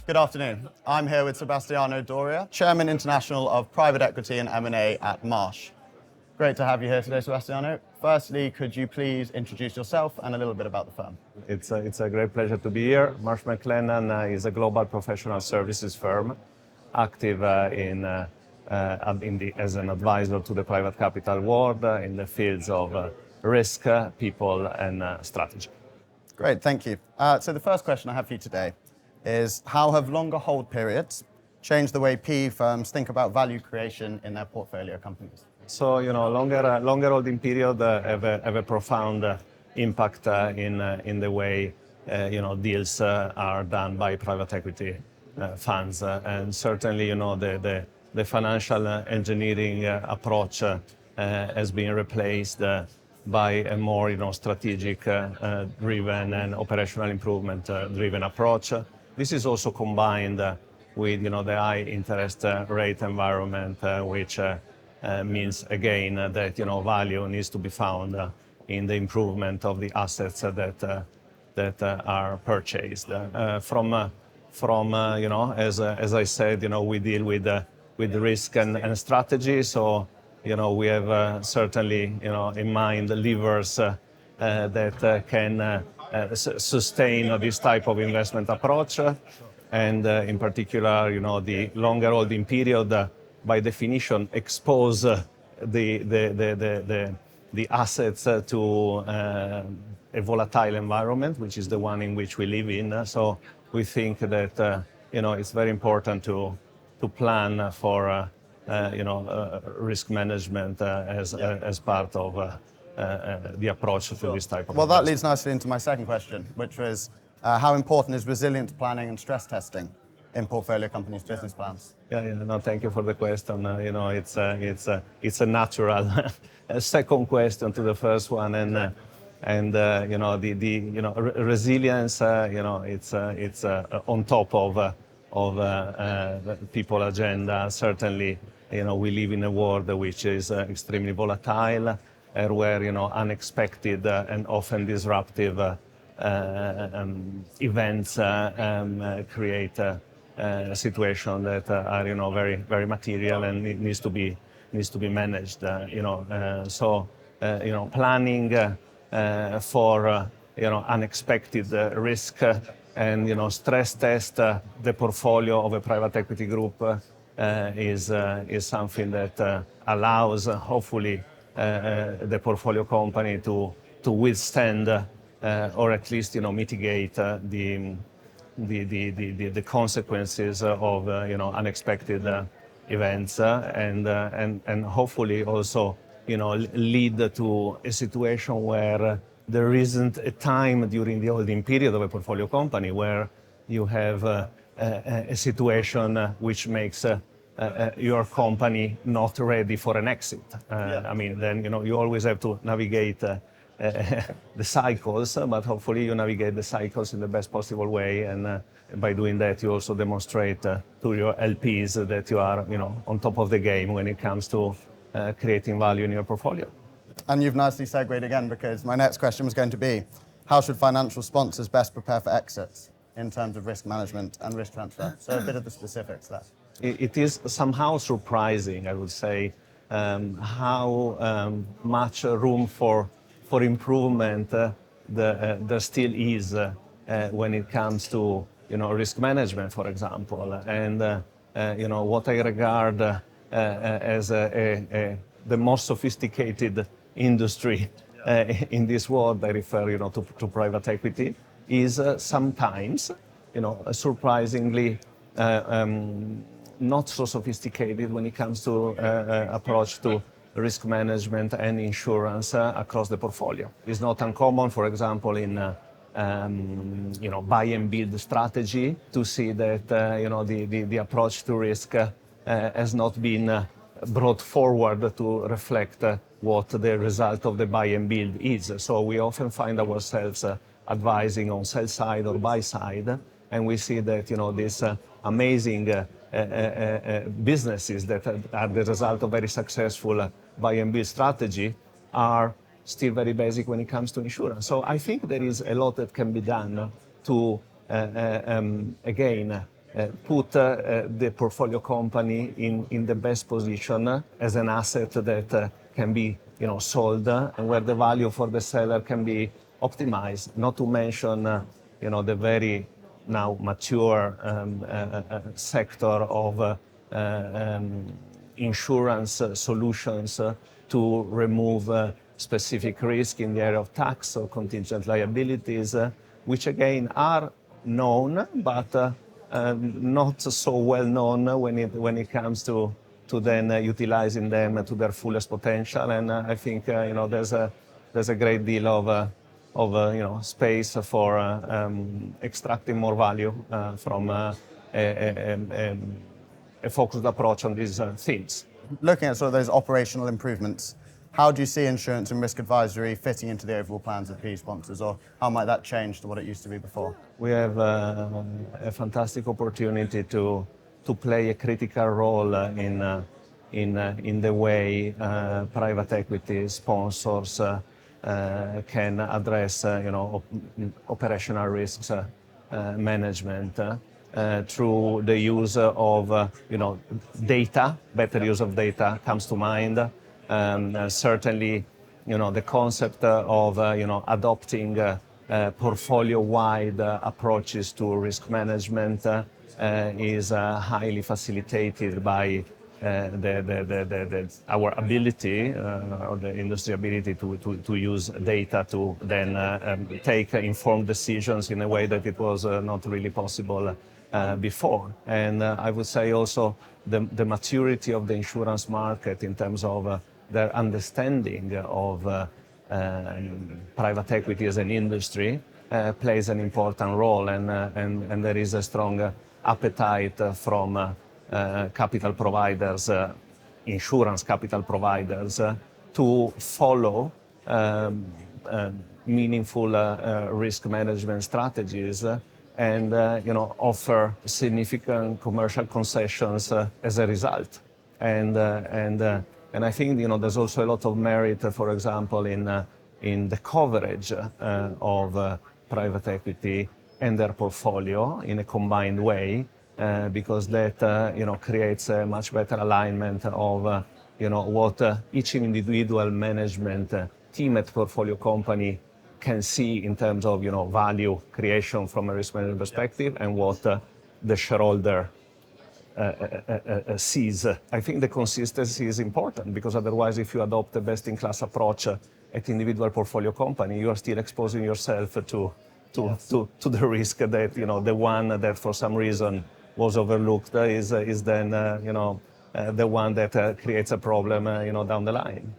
Good afternoon. I'm here with Sebastiano DORIA, Chairman International of Private Equity and M&A at MARSH. Great to have you here today, Sebastiano. Firstly, could you please introduce yourself and a little bit about the firm? It's a great pleasure to be here. MARSH McLennan is a global professional services firm active as an advisor to the private capital world in the fields of risk, people, and strategy. Great, thank you. So the first question I have for you today is, how have longer hold periods changed the way PE firms think about value creation in their portfolio companies? So, longer holding period have a profound impact in the way, deals are done by private equity funds. And certainly, the financial engineering approach has been replaced by a more, strategic driven and operational improvement driven approach. This is also combined with, the high interest rate environment, which means again that value needs to be found in the improvement of the assets that are purchased. As I said, we deal with risk and strategy. So we have certainly in mind the levers that can sustain this type of investment approach, and in particular, the longer holding period by definition expose the assets to a volatile environment, which is the one in which we live in. So we think that it's very important to plan for risk management as part of the approach to this type of. Well, that leads nicely into my second question, which was how important is resilience planning and stress testing in portfolio companies' business plans? No, thank you for the question. It's a natural second question to the first one, and resilience. It's on top of people agenda. Certainly, we live in a world which is extremely volatile, where unexpected and often disruptive events create a situation that are very very material and it needs to be managed. Planning for unexpected risk and stress test the portfolio of a private equity group is something that allows hopefully the portfolio company to withstand or at least mitigate the consequences of unexpected events and hopefully also lead to a situation where there isn't a time during the holding period of a portfolio company where you have a situation which makes your company not ready for an exit. I mean, then you always have to navigate the cycles, but hopefully you navigate the cycles in the best possible way, and by doing that you also demonstrate to your LPs that you are on top of the game when it comes to creating value in your portfolio. And you've nicely segued again, because my next question was going to be, how should financial sponsors best prepare for exits in terms of risk management and risk transfer? So a bit of the specifics there. It is somehow surprising, I would say, how much room for improvement there still is when it comes to risk management, for example, and what I regard as the most sophisticated industry in this world. I refer to private equity is sometimes surprisingly not so sophisticated when it comes to approach to risk management and insurance across the portfolio. It's not uncommon, for example, in buy and build strategy to see that the approach to risk has not been brought forward to reflect what the result of the buy and build is. So we often find ourselves advising on sell side or buy side, and we see that these amazing businesses that are the result of very successful buy and build strategy are still very basic when it comes to insurance. So I think there is a lot that can be done to again put the portfolio company in the best position as an asset that can be sold and where the value for the seller can be optimized. Not to mention the very now mature sector of insurance solutions to remove specific risk in the area of tax or contingent liabilities, which again are known, but not so well known when it comes to then utilizing them to their fullest potential. And I think there's a great deal of space for extracting more value from a focused approach on these themes. Looking at sort of those operational improvements, how do you see insurance and risk advisory fitting into the overall plans of PE sponsors, or how might that change to what it used to be before? We have a fantastic opportunity to play a critical role in the way private equity sponsors can address operational risks management through the use of data. Better use of data comes to mind. Certainly, the concept of adopting portfolio-wide approaches to risk management is highly facilitated by our ability, or the industry ability to use data to then take informed decisions in a way that it was not really possible before. And I would say also the maturity of the insurance market in terms of their understanding of private equity as an industry plays an important role, and there is a strong appetite from capital providers, insurance capital providers, to follow meaningful risk management strategies and offer significant commercial concessions as a result. And I think there's also a lot of merit, for example, in the coverage of private equity and their portfolio in a combined way, because that creates a much better alignment of what each individual management team at portfolio company can see in terms of value creation from a risk management perspective, and what the shareholder sees. I think the consistency is important, because otherwise, if you adopt a best-in-class approach at individual portfolio company, you are still exposing yourself to the risk that the one that for some reason was overlooked is then the one that creates a problem down the line.